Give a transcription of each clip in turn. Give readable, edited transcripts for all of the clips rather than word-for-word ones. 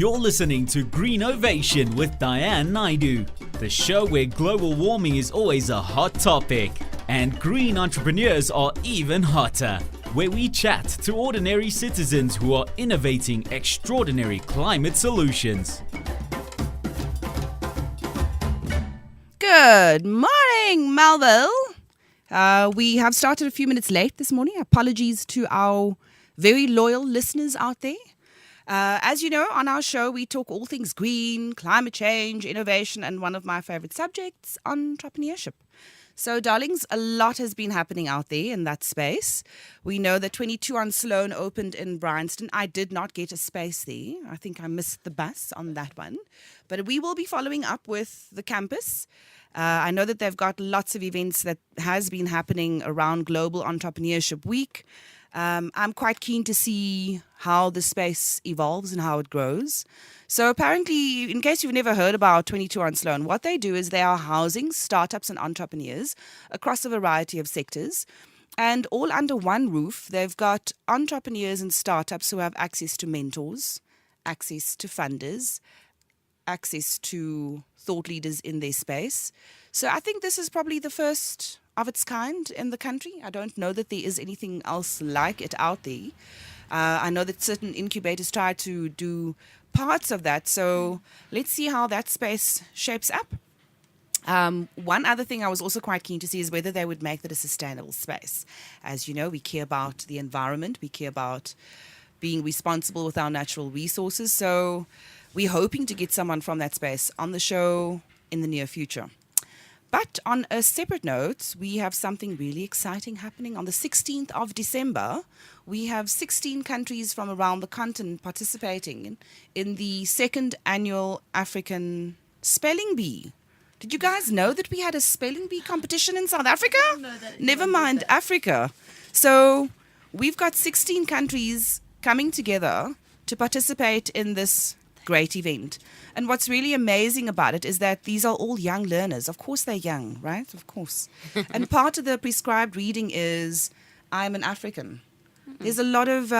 You're listening to Green Ovation with Diane Naidu, the show where global warming is always a hot topic and green entrepreneurs are even hotter, where we chat to ordinary citizens who are innovating extraordinary climate solutions. Good morning, Melville. We have started a few minutes late this morning. Apologies to our very loyal listeners out there. As you know, on our show, we talk all things green, climate change, innovation, and one of my favorite subjects, entrepreneurship. So, darlings, a lot has been happening out there in that space. We know that 22 on Sloan opened in Bryanston. I did not get a space there. I think I missed the bus on that one. But we will be following up with the campus. I know that they've got lots of events that has been happening around Global Entrepreneurship Week. I'm quite keen to see how the space evolves and how it grows. So apparently, in case you've never heard about 22 on Sloan, what they do is they are housing startups and entrepreneurs across a variety of sectors. And all under one roof, they've got entrepreneurs and startups who have access to mentors, access to funders, access to thought leaders in their space. So I think this is probably the first of its kind in the country. I don't know that there is anything else like it out there. I know that certain incubators try to do parts of that. So let's see how that space shapes up. One other thing I was also quite keen to see is whether they would make that a sustainable space. As you know, we care about the environment. We care about being responsible with our natural resources. So we're hoping to get someone from that space on the show in the near future. But on a separate note, we have something really exciting happening. On the 16th of December, we have 16 countries from around the continent participating in the second annual African Spelling Bee. Did you guys know that we had a spelling bee competition in South Africa? Never mind Africa. So we've got 16 countries coming together to participate in this great event. And what's really amazing about it is that these are all young learners. Of course they're young, right? Of course. And part of the prescribed reading is, I'm an African. There's a lot of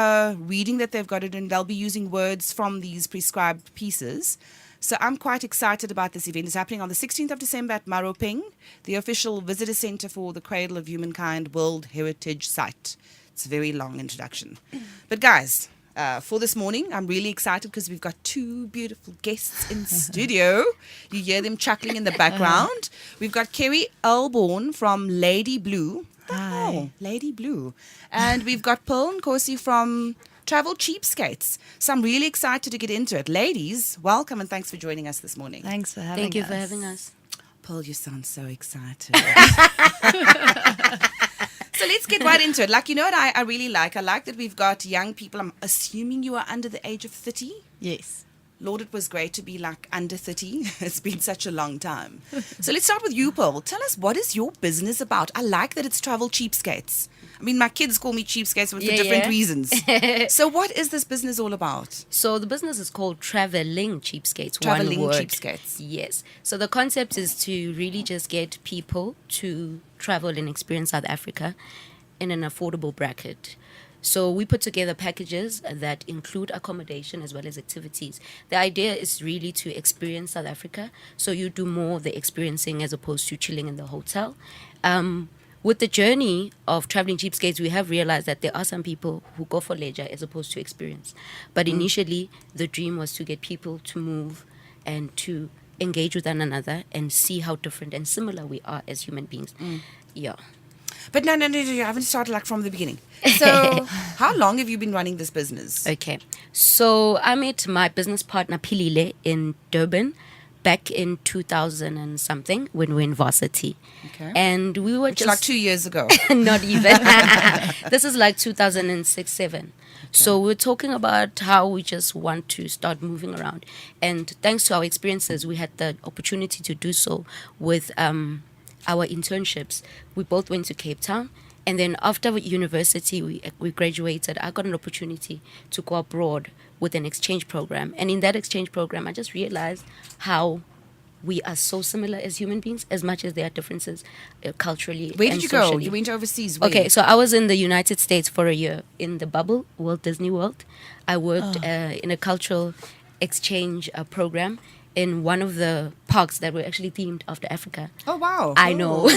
reading that they've got to do, and they'll be using words from these prescribed pieces. So I'm quite excited about this event. It's happening on the 16th of December at Maropeng, the official visitor center for the Cradle of Humankind World Heritage Site. It's a very long introduction. But guys, for this morning, I'm really excited because we've got two beautiful guests in studio. You hear them chuckling in the background. We've got Kerry Elborn from Lady Blue. Hi. Lady Blue. And we've got Pearl Nkosi from Travel Cheapskates. So I'm really excited to get into it. Ladies, welcome and thanks for joining us this morning. Thanks for having us. Thank you for having us. Pearl, you sound so excited. So let's get right into it. Like, you know what I really like? I like that we've got young people. I'm assuming you are under the age of 30? Yes. Lord, it was great to be like under 30. It's been such a long time. So let's start with you, Pearl. Tell us, what is your business about? I like that it's Travel Cheapskates. I mean, my kids call me Cheapskates for different reasons. So what is this business all about? So the business is called Traveling Cheapskates. Traveling one word. Cheapskates. Yes. So the concept is to really just get people to travel and experience South Africa in an affordable bracket. So we put together packages that include accommodation as well as activities. The idea is really to experience South Africa. So you do more of the experiencing as opposed to chilling in the hotel. With the journey of Traveling Cheapskates, we have realized that there are some people who go for leisure as opposed to experience. But initially, the dream was to get people to move and to engage with one another and see how different and similar we are as human beings. Yeah. But no, you haven't started like from the beginning. So how long have you been running this business? Okay. So I met my business partner, Pilile, in Durban back in 2000 and something when we were in varsity. Okay. And we were Which is like 2 years ago. Not even. This is like 2006, 7. Okay. So we're talking about how we just want to start moving around. And thanks to our experiences, we had the opportunity to do so with our internships. We both went to Cape Town. And then after university, we graduated. I got an opportunity to go abroad with an exchange program. And in that exchange program, I just realized how we are so similar as human beings, as much as there are differences culturally. Where did you go? Socially. You went overseas. Where? Okay, so I was in the United States for a year in the bubble, Walt Disney World. I worked in a cultural exchange program in one of the parks that were actually themed after Africa. Oh, wow. I know.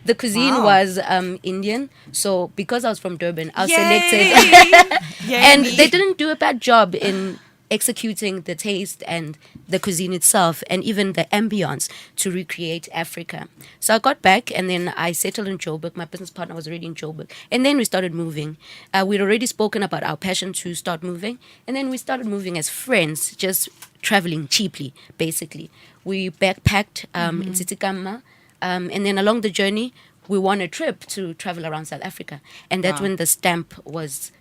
The cuisine Wow. was Indian. So because I was from Durban, I was Yay! selected. Yay, And me. they didn't do a bad job in executing the taste and the cuisine itself and even the ambience to recreate Africa. So I got back and then I settled in Joburg. My business partner was already in Joburg. And then we started moving. We'd already spoken about our passion to start moving. And then we started moving as friends, just traveling cheaply, basically. We backpacked in Tsitsikamma. And then along the journey, we won a trip to travel around South Africa. And that's Wow. when the stamp was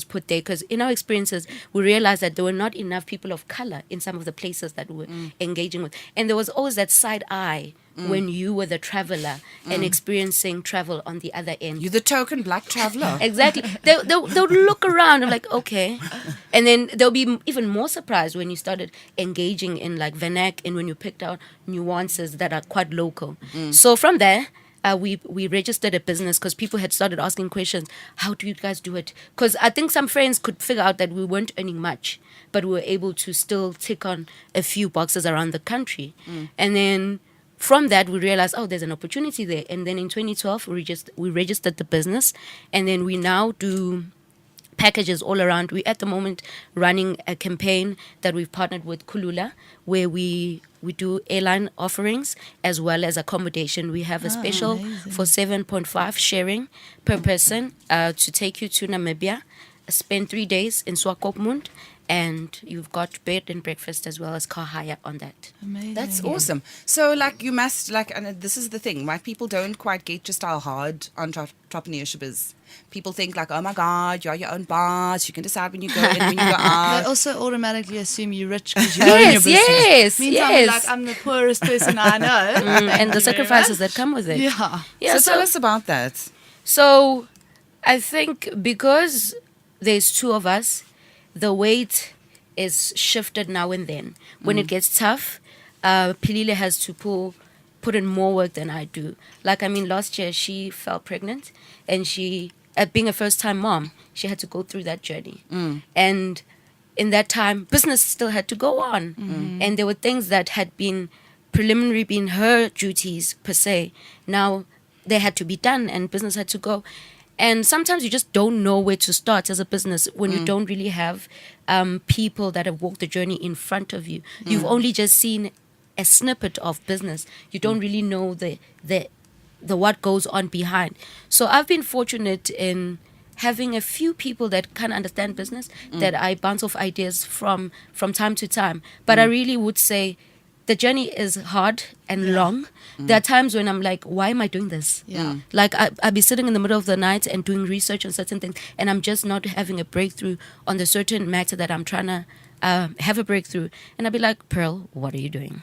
put there, because in our experiences we realized that there were not enough people of color in some of the places that we were engaging with, and there was always that side eye when you were the traveler and experiencing travel on the other end. You're the token black traveler. Exactly. They'll look around and like, okay. And then they'll be even more surprised when you started engaging in like vernac and when you picked out nuances that are quite local. So from there, we registered a business because people had started asking questions. How do you guys do it? Because I think some friends could figure out that we weren't earning much, but we were able to still tick on a few boxes around the country. And then from that, we realized, oh, there's an opportunity there. And then in 2012, we registered the business. And then we now do packages all around. We're at the moment running a campaign that we've partnered with Kulula, where we do airline offerings as well as accommodation. We have a special amazing. for 7.5 sharing per person to take you to Namibia, spend 3 days in Swakopmund, and you've got bed and breakfast as well as car hire on that. Amazing. That's awesome. So, like, you must, like, and this is the thing, right? People don't quite get just how hard entrepreneurship is. People think, like, oh my God, you're your own boss. You can decide when you go in, when you go They out. also automatically assume you're rich because you own your Yes, business. yes, Meantime, yes. like, I'm the poorest person I know. And the Thank you very sacrifices much. that come with it. Yeah. Yeah, So, tell us about that. So I think because there's two of us, the weight is shifted now and then. When it gets tough, Pilile has to put in more work than I do. Like, I mean, last year she fell pregnant and she, being a first-time mom, she had to go through that journey. And in that time, business still had to go on. And there were things that had been preliminary been her duties per se. Now they had to be done and business had to go. And sometimes you just don't know where to start as a business when you don't really have people that have walked the journey in front of you. You've only just seen a snippet of business. You don't really know the what goes on behind. So I've been fortunate in having a few people that kind of understand business, that I bounce off ideas from time to time. But I really would say the journey is hard and long. There are times when I'm like, why am I doing this? Yeah. Like I'll be sitting in the middle of the night and doing research on certain things, and I'm just not having a breakthrough on the certain matter that I'm trying to have a breakthrough. And I'll be like, Pearl, what are you doing?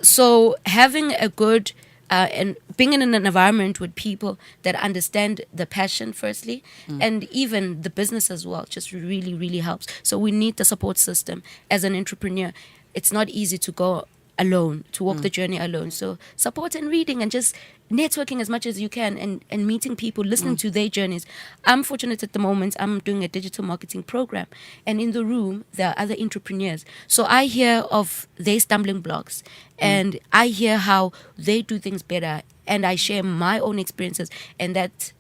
So having a good and being in an environment with people that understand the passion firstly, and even the business as well, just really, really helps. So we need the support system as an entrepreneur. It's not easy to go alone, to walk the journey alone. So support and reading and just networking as much as you can and meeting people, listening to their journeys. I'm fortunate at the moment, I'm doing a digital marketing program. And in the room, there are other entrepreneurs. So I hear of their stumbling blocks and I hear how they do things better. And I share my own experiences. And that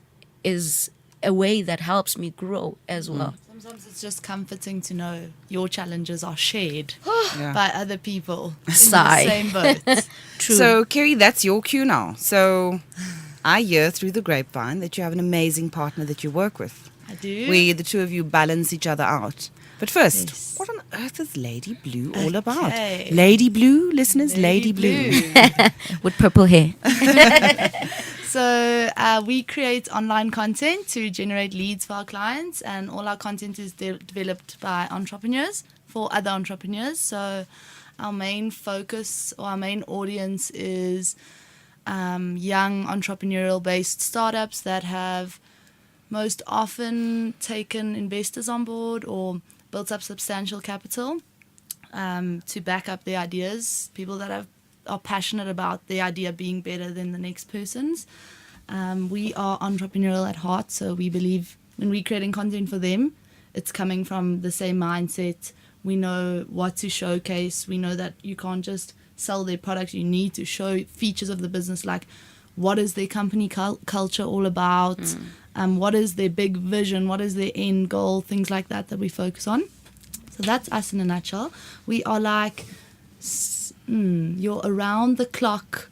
is a way that helps me grow as well. Sometimes it's just comforting to know your challenges are shared Yeah. by other people in Sigh. the same boat. True. So, Kerry, that's your cue now. So, I hear through the grapevine that you have an amazing partner that you work with, I do. where the two of you balance each other out. But first, Yes. what on earth is Lady Blue all about? Okay. Lady Blue, listeners, Lady Blue. With purple hair. So we create online content to generate leads for our clients, and all our content is developed by entrepreneurs for other entrepreneurs. So our main focus or our main audience is young entrepreneurial-based startups that have most often taken investors on board or built up substantial capital to back up their ideas, people that are passionate about the idea being better than the next person's. We are entrepreneurial at heart, so we believe when we're creating content for them, it's coming from the same mindset We know what to showcase. We know that you can't just sell their products. You need to show features of the business, like what is their company culture all about, what is their big vision, what is their end goal, things like that we focus on. So that's us in a nutshell. We are like your around-the-clock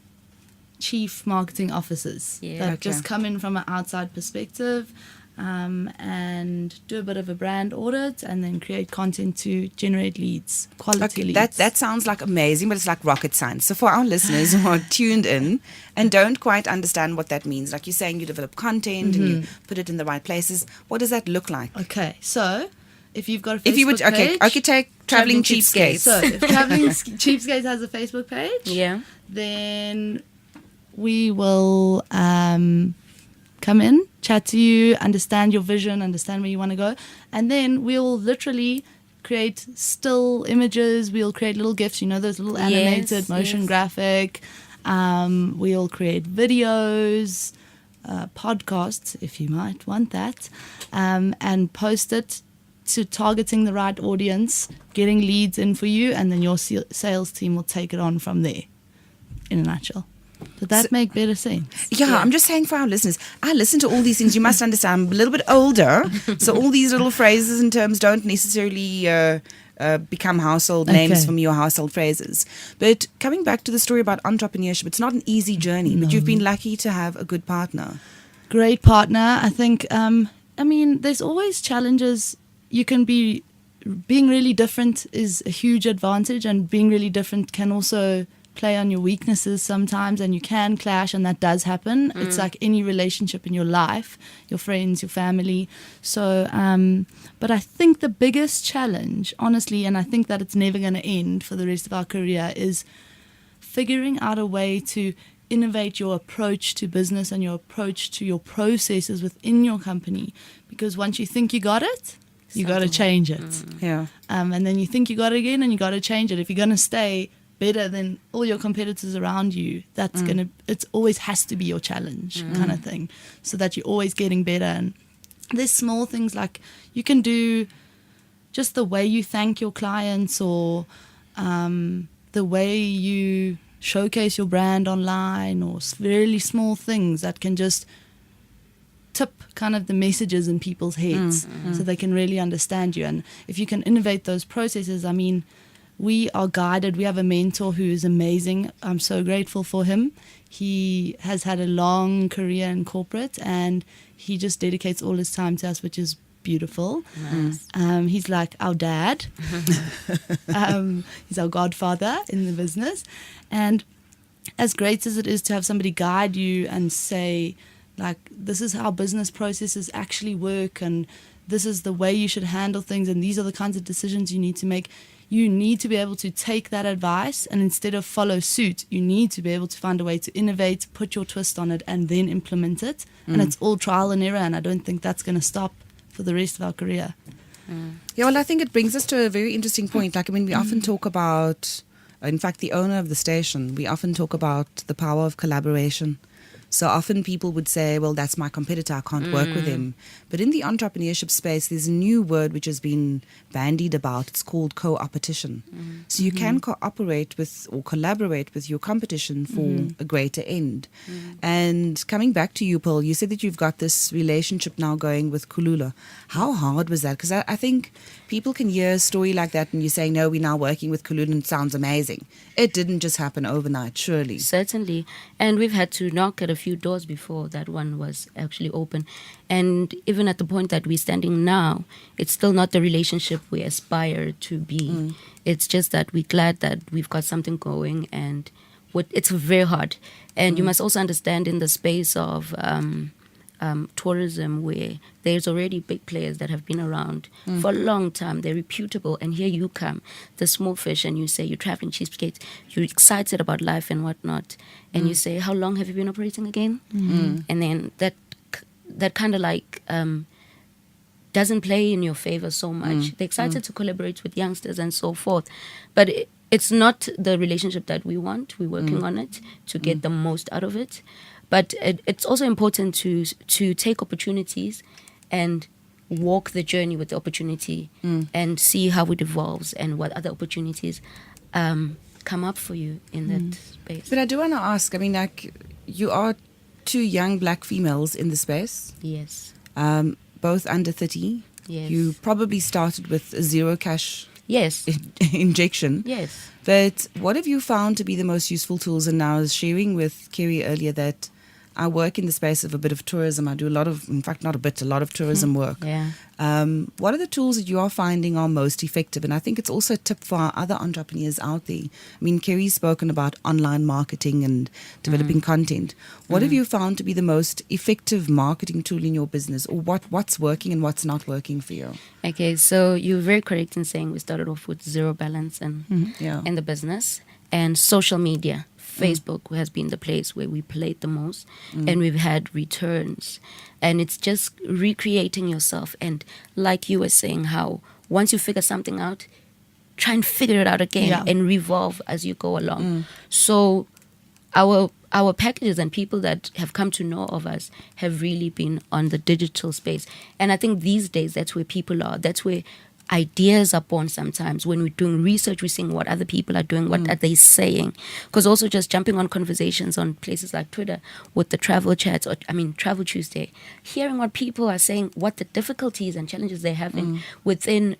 chief marketing officers that just come in from an outside perspective and do a bit of a brand audit and then create content to generate leads, quality leads. That sounds like amazing, but it's like rocket science. So for our listeners who are tuned in and don't quite understand what that means, like you're saying you develop content and you put it in the right places, what does that look like? Okay, so if you've got a Facebook page... Okay, take Traveling Cheapskates. So if Traveling Cheapskates has a Facebook page, then we will come in, chat to you, understand your vision, understand where you want to go, and then we'll literally create still images, we'll create little GIFs, those little animated motion graphic, we'll create videos, podcasts, if you might want that, and post it to targeting the right audience, getting leads in for you, and then your sales team will take it on from there, in a nutshell. Does that make better sense? Yeah, I'm just saying for our listeners, I listen to all these things. You must understand, I'm a little bit older, so all these little phrases and terms don't necessarily become household names for me or household phrases. But coming back to the story about entrepreneurship, it's not an easy journey, but you've been lucky to have a good partner. Great partner. I think, there's always challenges. You can be, being really different is a huge advantage, and being really different can also play on your weaknesses sometimes, and you can clash, and that does happen. It's like any relationship in your life, your friends, your family. So, but I think the biggest challenge, honestly, and I think that it's never going to end for the rest of our career, is figuring out a way to innovate your approach to business and your approach to your processes within your company. Because once you think you got it, you got to change it. And then you think you got it again, and you got to change it. If you're going to stay better than all your competitors around you, that's it always has to be your challenge kind of thing, so that you're always getting better. And there's small things like you can do just the way you thank your clients, or the way you showcase your brand online, or really small things that can just tip kind of the messages in people's heads so they can really understand you. And if you can innovate those processes, we are guided. We have a mentor who is amazing. I'm so grateful for him. He has had a long career in corporate, and he just dedicates all his time to us, which is beautiful. Nice. He's like our dad. He's our godfather in the business. And as great as it is to have somebody guide you and say, like, this is how business processes actually work, and this is the way you should handle things, and these are the kinds of decisions you need to make. You need to be able to take that advice, and instead of follow suit, you need to be able to find a way to innovate, put your twist on it, and then implement it. And it's all trial and error, and I don't think that's going to stop for the rest of our career. Yeah, well, I think it brings us to a very interesting point. Like, we often talk about, in fact, the owner of the station, we often talk about the power of collaboration. So often people would say, well, that's my competitor, I can't work with him. But in the entrepreneurship space, there's a new word which has been bandied about. It's called co-opetition. So you can cooperate with or collaborate with your competition for a greater end. And coming back to you, Pearl, you said that you've got this relationship now going with Kulula. How hard was that? Because I think people can hear a story like that and you say, no, we're now working with Kulula, and it sounds amazing. It didn't just happen overnight, surely. Certainly. And we've had to knock at a few doors before that one was actually open. And even at the point that we're standing now, it's still not the relationship we aspire to be. It's just that we're glad that we've got something going, and it's very hard. And you must also understand, in the space of tourism, where there's already big players that have been around for a long time, they're reputable, and here you come, the small fish, and you say you're Traveling Cheapskates, you're excited about life and whatnot, and you say, how long have you been operating again? And then that kind of like doesn't play in your favor so much. They're excited to collaborate with youngsters and so forth, but it's not the relationship that we want. We're working on it to get the most out of it. But it's also important to take opportunities and walk the journey with the opportunity and see how it evolves and what other opportunities come up for you in that space. But I do want to ask, I mean, like, you are two young black females in the space, Yes. both under 30. Yes. You probably started with a zero cash Yes. injection. Yes. But what have you found to be the most useful tools? And now I was sharing with Kerry earlier that I work in the space of a bit of tourism. I do a lot of, in fact, not a bit, a lot of tourism work. Yeah. What are the tools that you are finding are most effective? And I think it's also a tip for our other entrepreneurs out there. I mean, Kerry's spoken about online marketing and developing content. What have you found to be the most effective marketing tool in your business, or what's working and what's not working for you? Okay, so you're very correct in saying we started off with zero balance and Yeah. in the business, and social media. Facebook has been the place where we played the most, and we've had returns. And it's just recreating yourself. And like you were saying, how once you figure something out, try and figure it out again and revolve as you go along. So our packages and people that have come to know of us have really been on the digital space. And I think these days that's where people are. That's where ideas are born sometimes. When we're doing research, we're seeing what other people are doing, what are they saying. Because also just jumping on conversations on places like Twitter with the travel chats, or Travel Tuesday, hearing what people are saying, what the difficulties and challenges they're having within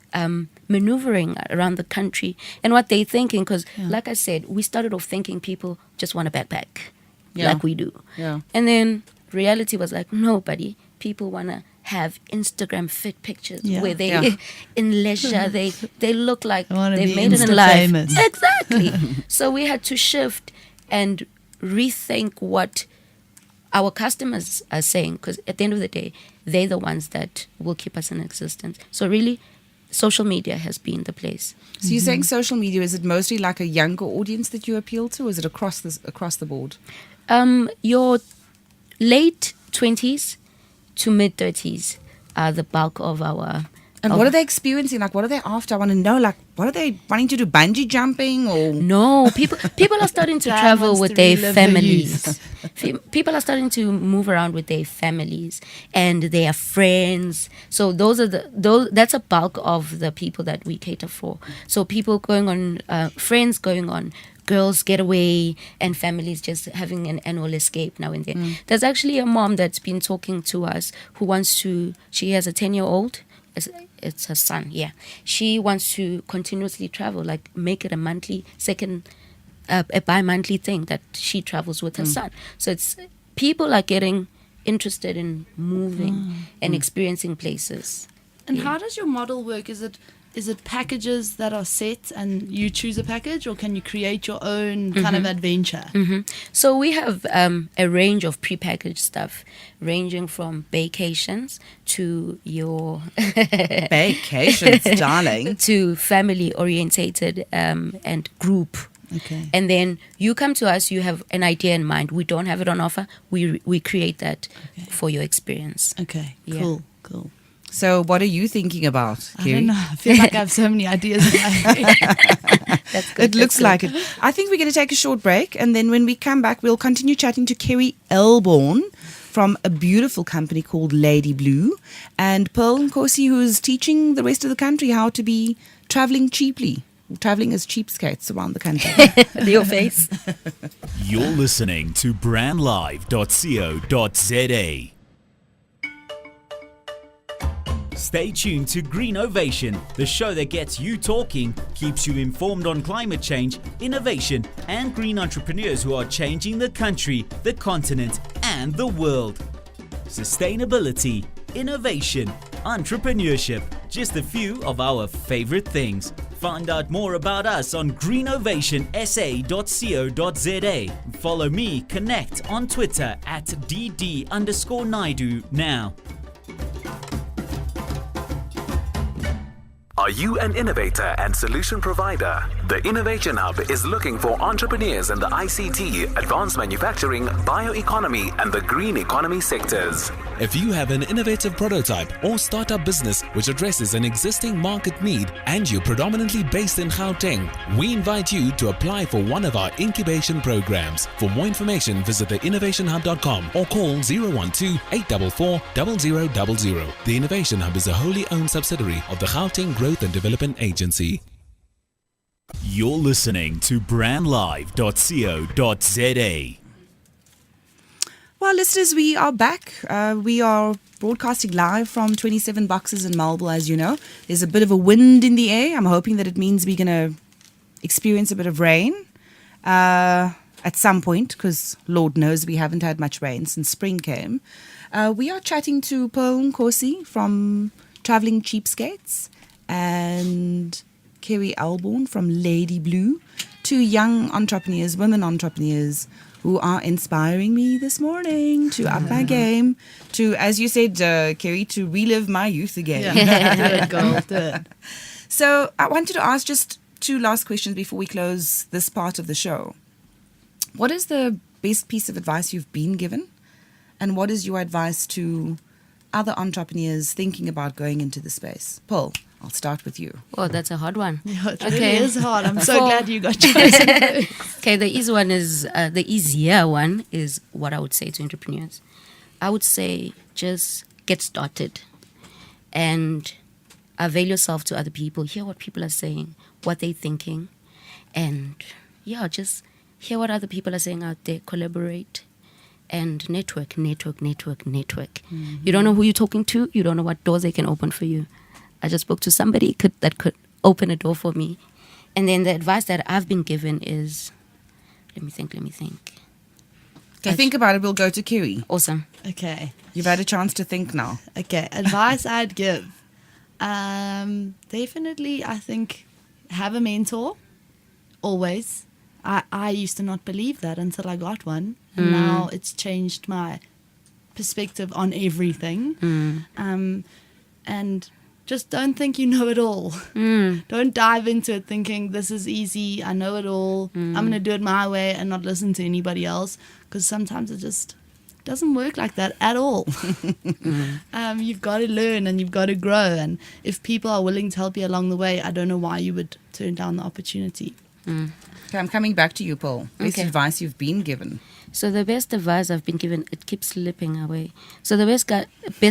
maneuvering around the country and what they're thinking. Because like I said, we started off thinking people just want a backpack like we do. Yeah. And then reality was like, no, buddy, people want to have Instagram fit pictures where they in leisure they look like they've made it in life. Famous. Exactly. So we had to shift and rethink what our customers are saying, because at the end of the day they're the ones that will keep us in existence. So really social media has been the place. So you're saying social media, is it mostly like a younger audience that you appeal to, or is it across the board? Your late 20s to mid 30s are the bulk of our. And what are they experiencing? Like, what are they after? I want to know, like, what are they wanting to do? Bungee jumping or? No, people are starting to Dan travel wants with to their relive the families. People are starting to move around with their families and their friends. So that's a bulk of the people that we cater for. So people going on, friends going on girls' getaway, and families just having an annual escape now and then. There's actually a mom that's been talking to us who wants to. She has a 10-year-old. It's her son, yeah. She wants to continuously travel, like make it a monthly, a bi-monthly thing that she travels with her son. So it's people are getting interested in moving and experiencing places. And how does your model work? Is it packages that are set and you choose a package, or can you create your own kind of adventure? So we have a range of prepackaged stuff, ranging from vacations to your Vacations, darling. to family orientated and group. Okay. And then you come to us, you have an idea in mind. We don't have it on offer. We create that for your experience. Okay. Yeah. Cool. So what are you thinking about, I Kerry? don't know. I feel like I have so many ideas in my head. That's good. It looks like it. I think we're going to take a short break, and then when we come back, we'll continue chatting to Kerry Elborn from a beautiful company called Lady Blue, and Pearl Nkosi, who's teaching the rest of the country how to be traveling cheaply, traveling as cheapskates around the country. Your face. You're listening to brandlive.co.za. Stay tuned to Green Ovation, the show that gets you talking, keeps you informed on climate change, innovation, and green entrepreneurs who are changing the country, the continent, and the world. Sustainability, innovation, entrepreneurship, just a few of our favorite things. Find out more about us on greenovation.sa.co.za. Follow me, Connect on Twitter at @DD_Naidu now. Are you an innovator and solution provider? The Innovation Hub is looking for entrepreneurs in the ICT, advanced manufacturing, bioeconomy, and the green economy sectors. If you have an innovative prototype or startup business which addresses an existing market need and you're predominantly based in Gauteng, we invite you to apply for one of our incubation programs. For more information, visit theinnovationhub.com or call 012-844-0000. The Innovation Hub is a wholly owned subsidiary of the Gauteng Growth and Development Agency. You're listening to brandlive.co.za. Well, listeners, we are back. We are broadcasting live from 27 Boxes in Marlborough, as you know. There's a bit of a wind in the air. I'm hoping that it means we're going to experience a bit of rain at some point, because Lord knows we haven't had much rain since spring came. We are chatting to Pearl Nkosi from Traveling Cheapskates and Kerry Alborn from Lady Blue, two young entrepreneurs, women entrepreneurs, who are inspiring me this morning to up my game, to, as you said, Kerry, to relive my youth again. Yeah, do it, girl, do it. So I wanted to ask just two last questions before we close this part of the show. What is the best piece of advice you've been given? And what is your advice to other entrepreneurs thinking about going into the space? Paul, I'll start with you. Oh, that's a hard one. Yeah, it really is hard. I'm so glad you got chosen. Okay, the easy one is the easier one is what I would say to entrepreneurs. I would say just get started and avail yourself to other people. Hear what people are saying, what they're thinking, and just hear what other people are saying out there. Collaborate and network. Mm-hmm. You don't know who you're talking to. You don't know what doors they can open for you. I just spoke to somebody that could open a door for me. And then the advice that I've been given is, let me think. Okay, think about it. We'll go to Kerry. Awesome. Okay. You've had a chance to think now. Okay, advice I'd give. Definitely, I think, have a mentor, always. I used to not believe that until I got one. And now it's changed my perspective on everything. And just don't think you know it all. Don't dive into it thinking this is easy, I know it all, I'm going to do it my way and not listen to anybody else, because sometimes it just doesn't work like that at all. You've got to learn and you've got to grow, and if people are willing to help you along the way, I don't know why you would turn down the opportunity. Okay, I'm coming back to you, Paul. Best advice you've been given. So the best advice I've been given, it keeps slipping away. So the best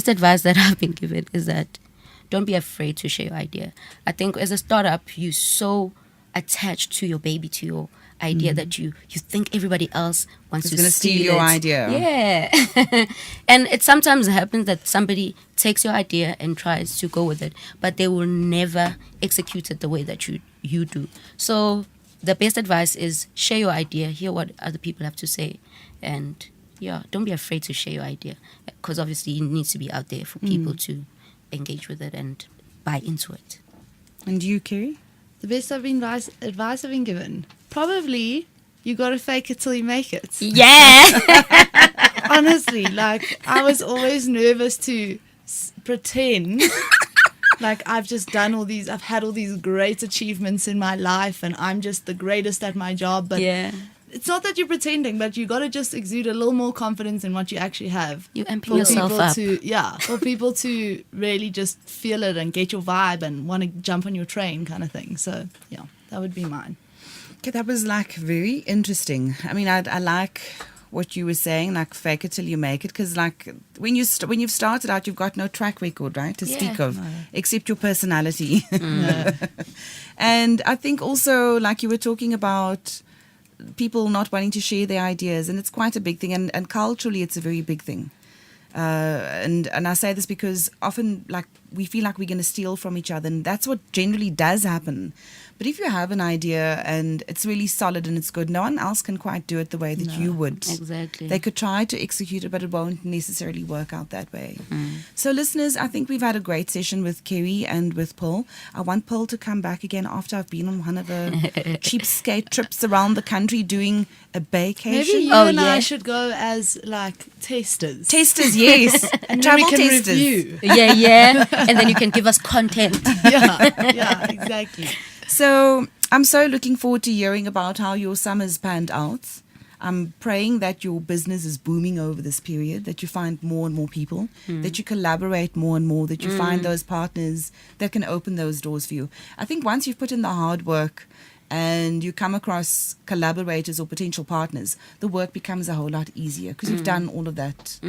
advice that I've been given is that don't be afraid to share your idea. I think as a startup, you're so attached to your baby, to your idea that you think everybody else wants to steal your idea. Yeah. And it sometimes happens that somebody takes your idea and tries to go with it, but they will never execute it the way that you do. So the best advice is share your idea, hear what other people have to say, and don't be afraid to share your idea, because obviously it needs to be out there for people to engage with it and buy into it. And you, Kerry? The best advice I've been given, probably you got to fake it till you make it. Yeah. Honestly, like I was always nervous to pretend like I've just done I've had all these great achievements in my life and I'm just the greatest at my job. But it's not that you're pretending, but you got to just exude a little more confidence in what you actually have. You amping yourself up. For people to really just feel it and get your vibe and want to jump on your train kind of thing. So, that would be mine. Okay, that was like very interesting. I mean, I like what you were saying, like fake it till you make it, because like when you've started out, you've got no track record, right, to speak of, except your personality. And I think also, like you were talking about, people not wanting to share their ideas, and it's quite a big thing, and culturally it's a very big thing. And I say this because often like we feel like we're going to steal from each other, and that's what generally does happen. But if you have an idea and it's really solid and it's good, no one else can quite do it the way that you would. Exactly. They could try to execute it, but it won't necessarily work out that way. So listeners, I think we've had a great session with Kerry and with Paul. I want Paul to come back again after I've been on one of the cheapskate trips around the country doing a vacation. Maybe you and I should go as like testers. Testers, yes. And travel we can testers. review. Yeah. And then you can give us content. Yeah, exactly. So I'm so looking forward to hearing about how your summer's panned out. I'm praying that your business is booming over this period, that you find more and more people, that you collaborate more and more, that you find those partners that can open those doors for you. I think once you've put in the hard work and you come across collaborators or potential partners, the work becomes a whole lot easier because you've done all of that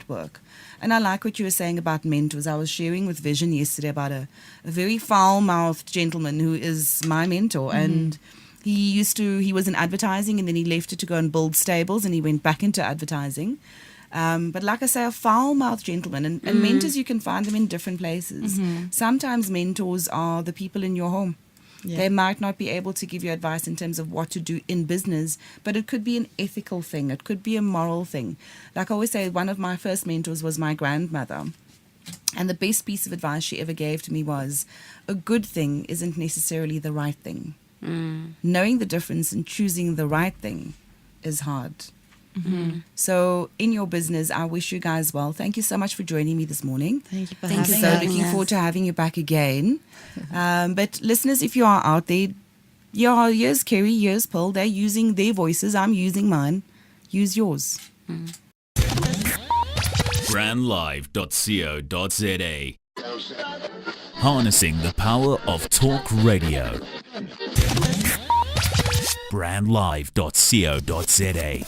work. And I like what you were saying about mentors. I was sharing with Vision yesterday about a very foul-mouthed gentleman who is my mentor, and he was in advertising, and then he left it to go and build stables, and he went back into advertising. But like I say, a foul-mouthed gentleman, and mentors, you can find them in different places. Sometimes mentors are the people in your home. Yeah. They might not be able to give you advice in terms of what to do in business, but it could be an ethical thing. It could be a moral thing. Like I always say, one of my first mentors was my grandmother. And the best piece of advice she ever gave to me was, a good thing isn't necessarily the right thing. Knowing the difference and choosing the right thing is hard. So in your business, I wish you guys well. Thank you so much for joining me this morning. Thank you for Thank you having so us. much. Looking forward to having you back again. But listeners, if you are out there, here's Kerry, here's Pearl. They're using their voices. I'm using mine. Use yours. brandlive.co.za. Harnessing the power of talk radio. brandlive.co.za.